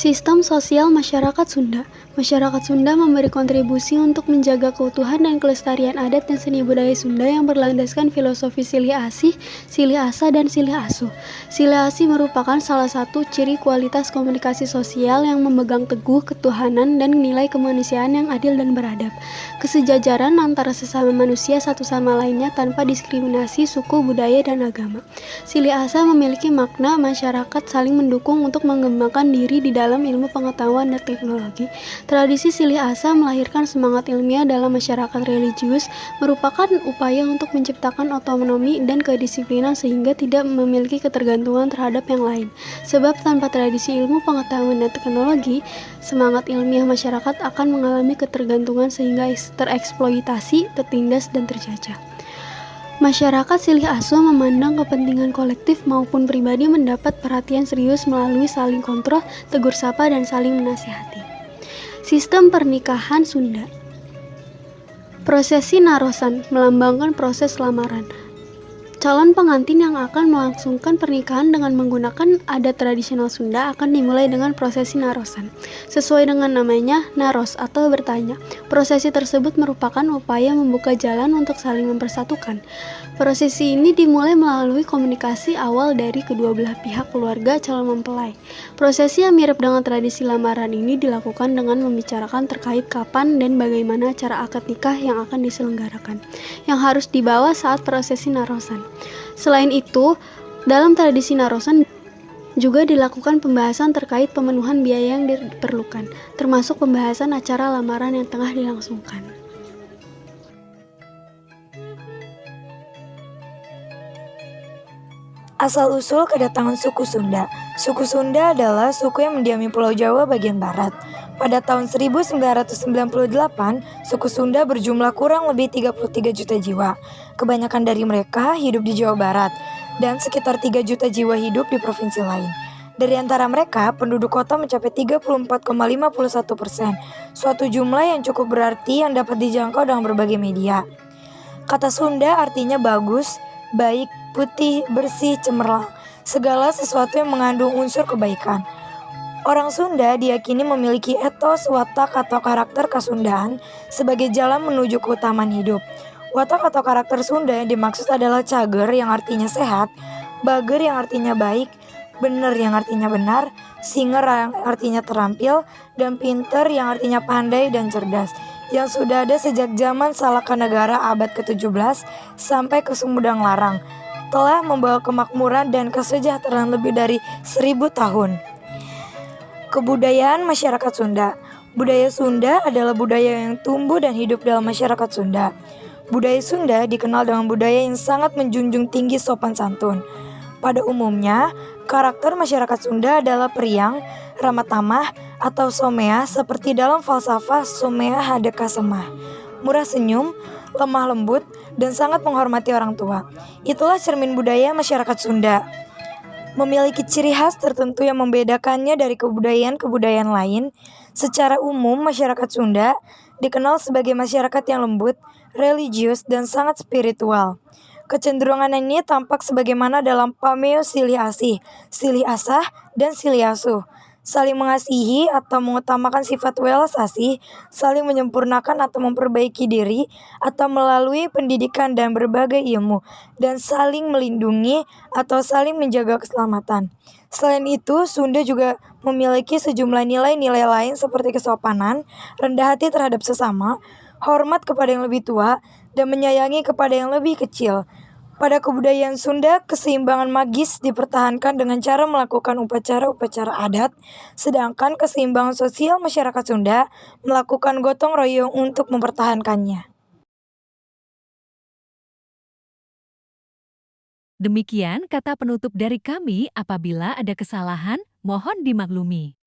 Sistem sosial masyarakat Sunda. Masyarakat Sunda memberi kontribusi untuk menjaga keutuhan dan kelestarian adat dan seni budaya Sunda yang berlandaskan filosofi silih asih, silih asa, dan silih asuh. Silih asih merupakan salah satu ciri kualitas komunikasi sosial yang memegang teguh ketuhanan dan nilai kemanusiaan yang adil dan beradab. Kesejajaran antara sesama manusia satu sama lainnya tanpa diskriminasi suku, budaya, dan agama. Silih asa memiliki makna masyarakat saling mendukung untuk mengembangkan diri di dalam ilmu pengetahuan dan teknologi. Tradisi silih asa melahirkan semangat ilmiah dalam masyarakat religius, merupakan upaya untuk menciptakan otonomi dan kedisiplinan sehingga tidak memiliki ketergantungan terhadap yang lain. Sebab tanpa tradisi ilmu pengetahuan dan teknologi, semangat ilmiah masyarakat akan mengalami ketergantungan sehingga tereksploitasi, tertindas, dan terjajah. Masyarakat silih asuh memandang kepentingan kolektif maupun pribadi mendapat perhatian serius melalui saling kontrol, tegur sapa, dan saling menasihati. Sistem pernikahan Sunda. Prosesi narosan melambangkan proses lamaran. Calon pengantin yang akan melangsungkan pernikahan dengan menggunakan adat tradisional Sunda akan dimulai dengan prosesi narosan. Sesuai dengan namanya, naros atau bertanya. Prosesi tersebut merupakan upaya membuka jalan untuk saling mempersatukan. Prosesi ini dimulai melalui komunikasi awal dari kedua belah pihak keluarga calon mempelai. Prosesi yang mirip dengan tradisi lamaran ini dilakukan dengan membicarakan terkait kapan dan bagaimana cara akad nikah yang akan diselenggarakan, yang harus dibawa saat prosesi narosan. Selain itu, dalam tradisi narosan juga dilakukan pembahasan terkait pemenuhan biaya yang diperlukan, termasuk pembahasan acara lamaran yang tengah dilangsungkan. Asal-usul kedatangan suku Sunda. Suku Sunda adalah suku yang mendiami Pulau Jawa bagian barat. Pada tahun 1998, suku Sunda berjumlah kurang lebih 33 juta jiwa. Kebanyakan dari mereka hidup di Jawa Barat, dan sekitar 3 juta jiwa hidup di provinsi lain. Dari antara mereka, penduduk kota mencapai 34,51%, suatu jumlah yang cukup berarti yang dapat dijangkau dengan berbagai media. Kata Sunda artinya bagus, baik, putih, bersih, cemerlang, segala sesuatu yang mengandung unsur kebaikan. Orang Sunda diyakini memiliki etos, watak, atau karakter kesundaan sebagai jalan menuju keutamaan hidup. Watak atau karakter Sunda yang dimaksud adalah cager yang artinya sehat, bager yang artinya baik, bener yang artinya benar, singer yang artinya terampil, dan pinter yang artinya pandai dan cerdas, yang sudah ada sejak zaman Salakanegara abad ke-17 sampai ke Sumedang Larang, telah membawa kemakmuran dan kesejahteraan lebih dari 1000 tahun. Kebudayaan masyarakat Sunda. Budaya Sunda adalah budaya yang tumbuh dan hidup dalam masyarakat Sunda. Budaya Sunda dikenal dengan budaya yang sangat menjunjung tinggi sopan santun. Pada umumnya, karakter masyarakat Sunda adalah periang, ramah tamah, atau somea seperti dalam falsafah Somea Hadeka Semah. Murah senyum, lemah lembut, dan sangat menghormati orang tua. Itulah cermin budaya masyarakat Sunda. Memiliki ciri khas tertentu yang membedakannya dari kebudayaan-kebudayaan lain. Secara umum, masyarakat Sunda dikenal sebagai masyarakat yang lembut, religius, dan sangat spiritual. Kecenderungan ini tampak sebagaimana dalam pameo silih asih, silih asah, dan silih asuh. Saling mengasihi atau mengutamakan sifat welas asih, saling menyempurnakan atau memperbaiki diri, atau melalui pendidikan dan berbagai ilmu, dan saling melindungi atau saling menjaga keselamatan. Selain itu, Sunda juga memiliki sejumlah nilai-nilai lain seperti kesopanan, rendah hati terhadap sesama, hormat kepada yang lebih tua, dan menyayangi kepada yang lebih kecil. Pada kebudayaan Sunda, keseimbangan magis dipertahankan dengan cara melakukan upacara-upacara adat, sedangkan keseimbangan sosial masyarakat Sunda melakukan gotong royong untuk mempertahankannya. Demikian kata penutup dari kami. Apabila ada kesalahan, mohon dimaklumi.